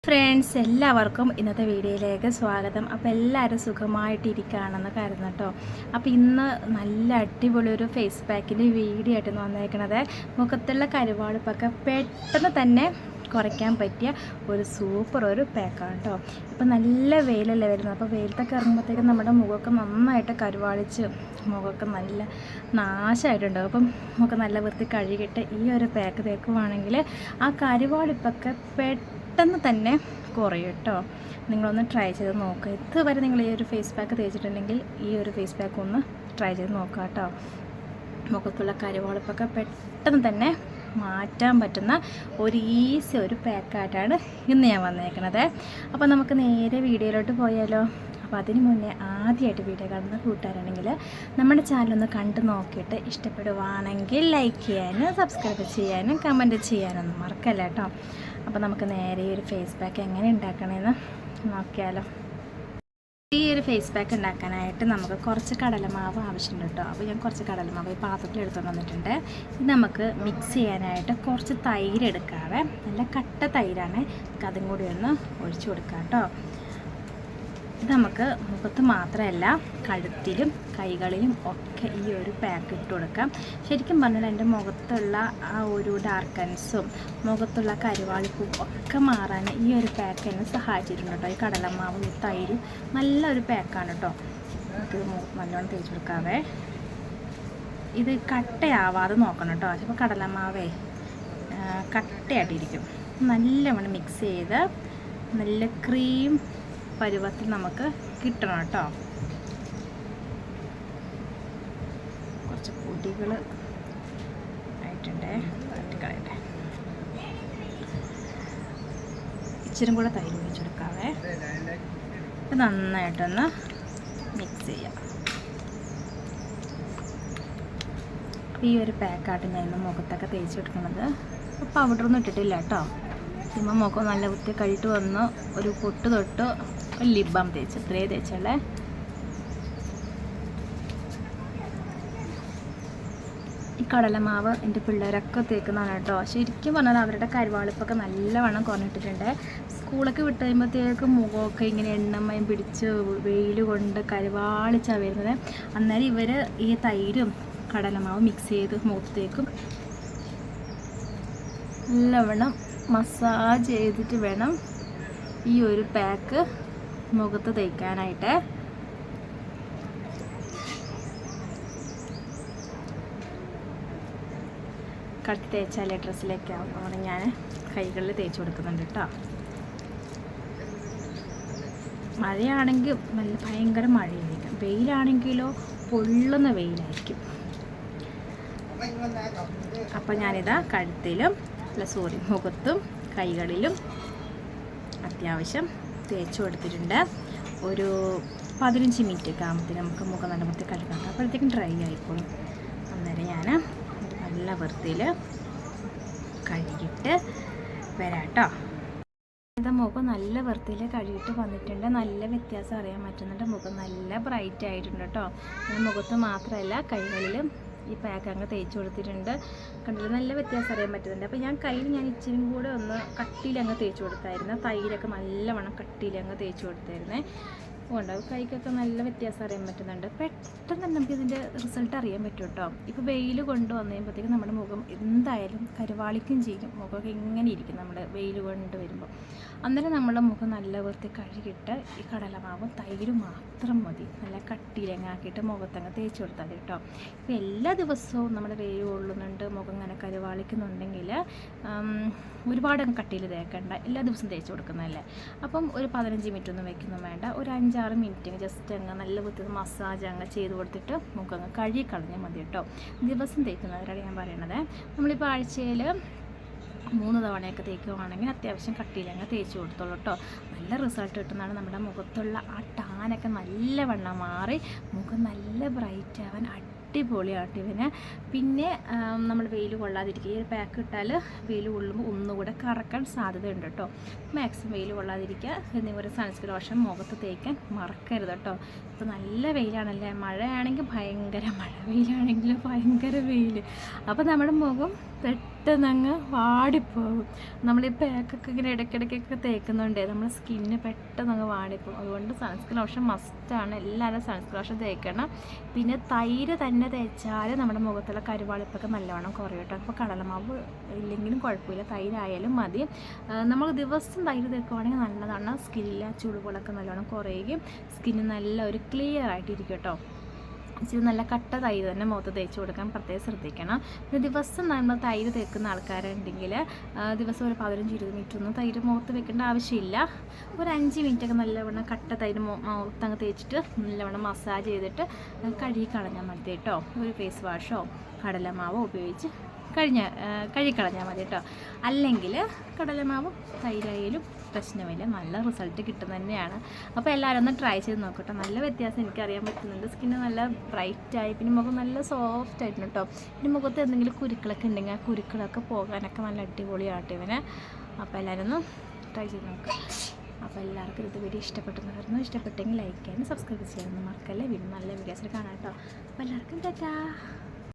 Friends, എല്ലാവർക്കും ഇന്നത്തെ വീഡിയോയിലേക്ക് സ്വാഗതം. അപ്പോൾ എല്ലാവരും സുഖമായിട്ടിരിക്കുകയാണെന്ന് കരുതുന്നു കേട്ടോ. അപ്പോൾ ഇന്ന് നല്ല അടിപൊളി ഒരു ഫേസ് പാക്കിൻ്റെ വീഡിയോ ആയിട്ട് വന്നേക്കണത്. മുഖത്തുള്ള കരുവാളിപ്പൊക്കെ പെട്ടെന്ന് തന്നെ കുറയ്ക്കാൻ പറ്റിയ ഒരു സൂപ്പർ ഒരു പാക്കാണ് കേട്ടോ. ഇപ്പോൾ നല്ല വെയിലല്ലേ വരുന്നത്. അപ്പോൾ വെയിലത്തൊക്കെ ഇറങ്ങുമ്പോഴത്തേക്കും നമ്മുടെ മുഖമൊക്കെ നന്നായിട്ട് കരുവാളിച്ച് മുഖമൊക്കെ നല്ല നാശമായിട്ടുണ്ടാവും. അപ്പം മുഖം നല്ല വൃത്തി കഴുകിയിട്ട് ഈ ഒരു പാക്ക് തേക്കുവാണെങ്കിൽ ആ കരുവാളിപ്പൊക്കെ പെട്ടെന്ന് തന്നെ കുറയും കേട്ടോ. നിങ്ങളൊന്ന് ട്രൈ ചെയ്ത് നോക്കുക. ഇതുവരെ നിങ്ങൾ ഈ ഒരു ഫേസ് പാക്ക് തേച്ചിട്ടുണ്ടെങ്കിൽ ഈ ഒരു ഫേസ് പാക്ക് ഒന്ന് ട്രൈ ചെയ്ത് നോക്കുക കേട്ടോ. മുഖത്തുള്ള കരുവാളിപ്പൊക്കെ പെട്ടെന്ന് തന്നെ മാറ്റാൻ പറ്റുന്ന ഒരു ഈസി ഒരു പാക്കായിട്ടാണ് ഇന്ന് ഞാൻ വന്നേക്കണത്. അപ്പോൾ നമുക്ക് നേരെ വീഡിയോയിലോട്ട് പോയാലോ. അപ്പോൾ അതിന് മുന്നേ ആദ്യമായിട്ട് വീഡിയോ കാണുന്ന കൂട്ടുകാരാണെങ്കിൽ നമ്മുടെ ചാനലൊന്ന് കണ്ടു നോക്കിയിട്ട് ഇഷ്ടപ്പെടുവാണെങ്കിൽ ലൈക്ക് ചെയ്യാനും സബ്സ്ക്രൈബ് ചെയ്യാനും കമൻറ്റ് ചെയ്യാനൊന്നും മറക്കല്ല കേട്ടോ. അപ്പോൾ നമുക്ക് നേരെ ഒരു ഫേസ് പാക്ക് എങ്ങനെ ഉണ്ടാക്കണമെന്ന് നോക്കിയാലോ. ഈ ഒരു ഫേസ് പാക്ക് ഉണ്ടാക്കാനായിട്ട് നമുക്ക് കുറച്ച് കടലമാവ് ആവശ്യമുണ്ട് കേട്ടോ. അപ്പോൾ ഞാൻ കുറച്ച് കടലമാവ് ഈ പാത്രത്തിൽ എടുത്തുകൊണ്ട് വന്നിട്ടുണ്ട്. ഇത് നമുക്ക് മിക്സ് ചെയ്യാനായിട്ട് കുറച്ച് തൈര് എടുക്കാവേ. നല്ല കട്ട തൈരാണ്. അതും കൂടി ഒന്ന് ഒഴിച്ചു കൊടുക്കാം കേട്ടോ. ഇത് നമുക്ക് മുഖത്ത് മാത്രമല്ല കഴുത്തിലും കൈകളിലും ഒക്കെ ഈ ഒരു പാക്ക് ഇട്ട് കൊടുക്കാം. ശരിക്കും പറഞ്ഞാൽ എൻ്റെ മുഖത്തുള്ള ആ ഒരു ഡാർക്കൻസും മുഖത്തുള്ള കരുവാളിപ്പും ഒക്കെ മാറാൻ ഈ ഒരു പാക്ക് എന്നെ സഹായിച്ചിട്ടുണ്ട് കേട്ടോ. ഈ കടലമാവും ഈ തൈരും നല്ലൊരു പാക്കാണ് കേട്ടോ. നമുക്ക് നല്ലോണം തേച്ച് കൊടുക്കാവേ. ഇത് കട്ടയാവാതെ നോക്കണം കേട്ടോ. ചിലപ്പോൾ കടലമാവേ കട്ടയായിട്ടിരിക്കും. നല്ലവണ്ണം മിക്സ് ചെയ്ത് നല്ല ക്രീം പരുവത്തിൽ നമുക്ക് കിട്ടണം കേട്ടോ. കുറച്ച് പൊടികൾ ആയിട്ടുണ്ട്, തട്ടിക്കളയട്ടെ. ഇച്ചിരി കൂടെ തൈര് ഒഴിച്ചെടുക്കാവേ. ഇത് നന്നായിട്ടൊന്ന് മിക്സ് ചെയ്യാം. ഈ ഒരു പാക്കായിട്ട് ഞാൻ ഇന്ന് മുഖത്തൊക്കെ തേച്ചെടുക്കുന്നത്. പൗഡറൊന്നും ഇട്ടിട്ടില്ല കേട്ടോ. ചുമ്മാ മുഖം നല്ല വൃത്തി കഴിട്ട് വന്ന് ഒരു പൊട്ട് തൊട്ട് ഒരു ലിപ് ബാം തേച്ച് ഇത്രയും തേച്ചല്ലേ. ഈ കടലമാവ് എൻ്റെ പിള്ളേരൊക്കെ തേക്കുന്നതാണ് കേട്ടോ. ശരിക്കും പറഞ്ഞാൽ അവരുടെ കരുവാളിപ്പൊക്കെ നല്ലവണ്ണം കുറഞ്ഞിട്ടിട്ടുണ്ട്. സ്കൂളൊക്കെ വിട്ട് കഴിയുമ്പോഴത്തേക്കും മുഖമൊക്കെ ഇങ്ങനെ എണ്ണമയം പിടിച്ച് വെയിൽ കൊണ്ട് കരുവാളിച്ചാണ് വരുന്നത്. അന്നേരം ഇവർ ഈ തൈരും കടലമാവും മിക്സ് ചെയ്ത് മുഖത്തേക്കും നല്ലവണ്ണം മസാജ് ചെയ്തിട്ട് വേണം ഈ ഒരു പാക്ക് മുഖത്ത് തേക്കാനായിട്ട്. കട്ടി തേച്ചാലേ ഡ്രസ്സിലേക്കാവും. അവിടെ ഞാൻ കൈകളിൽ തേച്ച് കൊടുക്കുന്നുണ്ട് കേട്ടോ. മഴയാണെങ്കിൽ നല്ല ഭയങ്കര മഴയായിരിക്കും, വെയിലാണെങ്കിലോ പൊള്ളുന്ന വെയിലായിരിക്കും. അപ്പം ഞാനിതാ കഴുത്തിലും മുഖത്തും കൈകളിലും അത്യാവശ്യം തേച്ച് കൊടുത്തിട്ടുണ്ട്. ഒരു 15 മിനിറ്റ് ഒക്കെ ആകുമ്പോഴത്തേക്കും നമുക്ക് മുഖം നല്ല വൃത്തി കഴുകാം. അപ്പോഴത്തേക്കും ഡ്രൈ ആയിക്കോളും. അന്നേരം ഞാൻ നല്ല വൃത്തിയിൽ കഴുകിയിട്ട് വരാം കേട്ടോ. ഇത് മുഖം നല്ല വൃത്തിയിൽ കഴുകിയിട്ട് വന്നിട്ടുണ്ട്. നല്ല വ്യത്യാസം അറിയാൻ പറ്റുന്നുണ്ട്. മുഖം നല്ല ബ്രൈറ്റ് ആയിട്ടുണ്ട് കേട്ടോ. മുഖത്ത് മാത്രമല്ല കൈകളിലും ഈ പാക്ക് അങ്ങ് തേച്ച് കൊടുത്തിട്ടുണ്ട്. കണ്ടില്ല, നല്ല വ്യത്യാസം അറിയാൻ പറ്റുന്നുണ്ട്. അപ്പോൾ ഞാൻ കയ്യിൽ ഇച്ചിരി കൂടെ ഒന്ന് കട്ടിയിൽ അങ്ങ് തേച്ച് കൊടുത്തായിരുന്നു. തൈരൊക്കെ നല്ലവണ്ണം കട്ടിയിൽ അങ്ങ് തേച്ച് കൊടുത്തായിരുന്നേ. അതുകൊണ്ട് കൈക്കൊക്കെ നല്ല വ്യത്യാസം അറിയാൻ പറ്റുന്നുണ്ട്. പെട്ടെന്ന് തന്നെ നമുക്കിതിൻ്റെ റിസൾട്ട് അറിയാൻ പറ്റും കേട്ടോ. ഇപ്പോൾ വെയിൽ കൊണ്ട് വന്നു കഴിയുമ്പോഴത്തേക്കും നമ്മുടെ മുഖം എന്തായാലും കരുവാളിക്കും ചെയ്യും. മുഖമൊക്കെ ഇങ്ങനെ ഇരിക്കും നമ്മുടെ വെയിൽ കൊണ്ട് വരുമ്പോൾ. അന്നേരം നമ്മുടെ മുഖം നല്ല വൃത്തി കഴുകിയിട്ട് ഈ കടലമാവും തൈരും മാത്രം മതി നല്ല കട്ടിയിലങ്ങാക്കിയിട്ട് മുഖത്തങ്ങ് തേച്ച് കൊടുത്താൽ മതി കേട്ടോ. ഇപ്പോൾ എല്ലാ ദിവസവും നമ്മുടെ വെയിൽ കൊള്ളുന്നുണ്ട്, മുഖം ഇങ്ങനെ കരുവാളിക്കുന്നുണ്ടെങ്കിൽ ഒരുപാടങ്ങ് കട്ടിയിൽ തേക്കണ്ട. എല്ലാ ദിവസവും തേച്ച് കൊടുക്കുന്നതല്ലേ. അപ്പം ഒരു 15 മിനിറ്റ് ഒന്നും വയ്ക്കൊന്നും വേണ്ട. ഒരു 5-6 മിനിറ്റ് ജസ്റ്റ് അങ്ങ് നല്ല വൃത്തി മസാജ് അങ്ങ് ചെയ്ത് കൊടുത്തിട്ട് മുഖം അങ്ങ് കഴുകി കളഞ്ഞാൽ മതി കേട്ടോ. ദിവസം തേക്കുന്നവരാണ് ഞാൻ പറയണത്. നമ്മളിപ്പോൾ ആഴ്ചയിൽ 3 തവണയൊക്കെ തേക്കുകയാണെങ്കിൽ അത്യാവശ്യം കട്ടിയിലങ്ങ് തേച്ച് കൊടുത്തോളൂ കേട്ടോ. നല്ല റിസൾട്ട് കിട്ടുന്നതാണ്. നമ്മുടെ മുഖത്തുള്ള ആ ടാനൊക്കെ നല്ലവണ്ണം മാറി മുഖം നല്ല ബ്രൈറ്റ് ആവാൻ അടിപൊളിയായിട്ട് ഇവന്. പിന്നെ നമ്മൾ വെയിൽ കൊള്ളാതിരിക്കുക. ഈ ഒരു പാക്ക് ഇട്ടാൽ വെയിൽ കൊള്ളുമ്പോൾ ഒന്നുകൂടെ കറക്കാൻ സാധ്യതയുണ്ട് കേട്ടോ. മാക്സിമം വെയിൽ കൊള്ളാതിരിക്കുക. എന്നിവരെ സൺസ്ക്രീൻ ലോഷൻ മുഖത്ത് തേക്കാൻ മറക്കരുത് കേട്ടോ. ഇപ്പോൾ നല്ല വെയിലാണല്ലേ. മഴയാണെങ്കിൽ ഭയങ്കര മഴ, വെയിലാണെങ്കിൽ ഭയങ്കര വെയിൽ. അപ്പോൾ നമ്മുടെ മുഖം പെട്ടെന്ന് അങ്ങ് വാടിപ്പോകും. നമ്മൾ ഈ പാക്കൊക്കെ ഇങ്ങനെ ഇടയ്ക്കിടയ്ക്കൊക്കെ തേക്കുന്നുണ്ട് നമ്മൾ സ്കിന്ന് പെട്ടെന്ന് അങ്ങ് വാടിപ്പോകും. അതുകൊണ്ട് സൺസ്ക്രീൻ ലോഷൻ മസ്റ്റാണ്, എല്ലാവരും സൺസ്ക്രീൻ ലോഷൻ തേക്കണം. പിന്നെ തൈര് തന്നെ തേച്ചാൽ നമ്മുടെ മുഖത്തുള്ള കരുവാളിപ്പൊക്കെ നല്ലവണ്ണം കുറയും കേട്ടോ. അപ്പോൾ കടലമാവ് ഇല്ലെങ്കിലും കുഴപ്പമില്ല, തൈരായാലും മതി. നമ്മൾ ദിവസം തൈര് തേക്കുവാണെങ്കിൽ നല്ലതാണ്. സ്കിന്നിലെ ചുളിവുകളൊക്കെ നല്ലവണ്ണം കുറയുകയും സ്കിന്ന് നല്ല ഒരു ക്ലിയർ ആയിട്ടിരിക്കും കേട്ടോ. ഇച്ചിരി നല്ല കട്ട തൈര് തന്നെ മുഖത്ത് തേച്ച് കൊടുക്കാൻ പ്രത്യേകം ശ്രദ്ധിക്കണം. പിന്നെ ദിവസം നമ്മൾ തൈര് തേക്കുന്ന ആൾക്കാരുണ്ടെങ്കിൽ ദിവസം ഒരു 15-20 മിനിറ്റ് ഒന്നും തൈര് മുഖത്ത് വെക്കേണ്ട ആവശ്യമില്ല. ഒരു 5 മിനിറ്റൊക്കെ നല്ലവണ്ണം കട്ട തൈര് മുഖത്തങ്ങ് തേച്ചിട്ട് നല്ലവണ്ണം മസാജ് ചെയ്തിട്ട് കഴുകി കളഞ്ഞാൽ മതി കേട്ടോ. ഒരു ഫേസ് വാഷോ കടലമാവോ ഉപയോഗിച്ച് കഴുകിക്കളഞ്ഞാൽ മതി കേട്ടോ. അല്ലെങ്കിൽ കടലമാവും തൈരായാലും പ്രശ്നമില്ല, നല്ല റിസൾട്ട് കിട്ടുന്ന തന്നെയാണ്. അപ്പോൾ എല്ലാവരും ഒന്ന് ട്രൈ ചെയ്ത് നോക്കട്ടോ. നല്ല വ്യത്യാസം എനിക്കറിയാൻ പറ്റുന്നുണ്ട്. സ്കിന്ന് നല്ല ബ്രൈറ്റായി, പിന്നെ മുഖം നല്ല സോഫ്റ്റ് ആയിരുന്നു കേട്ടോ. പിന്നെ മുഖത്ത് എന്തെങ്കിലും കുരുക്കളൊക്കെ ഉണ്ടെങ്കിൽ ആ കുരുക്കളൊക്കെ പോകാനൊക്കെ നല്ല അടിപൊളിയാട്ടോ ഇവനെ. അപ്പോൾ എല്ലാവരും ഒന്ന് ട്രൈ ചെയ്ത് നോക്കുക. അപ്പോൾ എല്ലാവർക്കും ഇത് വീഡിയോ ഇഷ്ടപ്പെട്ടെന്ന് ഇഷ്ടപ്പെട്ടെങ്കിൽ ലൈക്ക് ചെയ്യാനും സബ്സ്ക്രൈബ് ചെയ്യാനും മറക്കല്ലേ. വീണ്ടും നല്ല വീഡിയോസിൽ കാണാം കേട്ടോ. അപ്പോൾ എല്ലാവർക്കും ടാറ്റാ.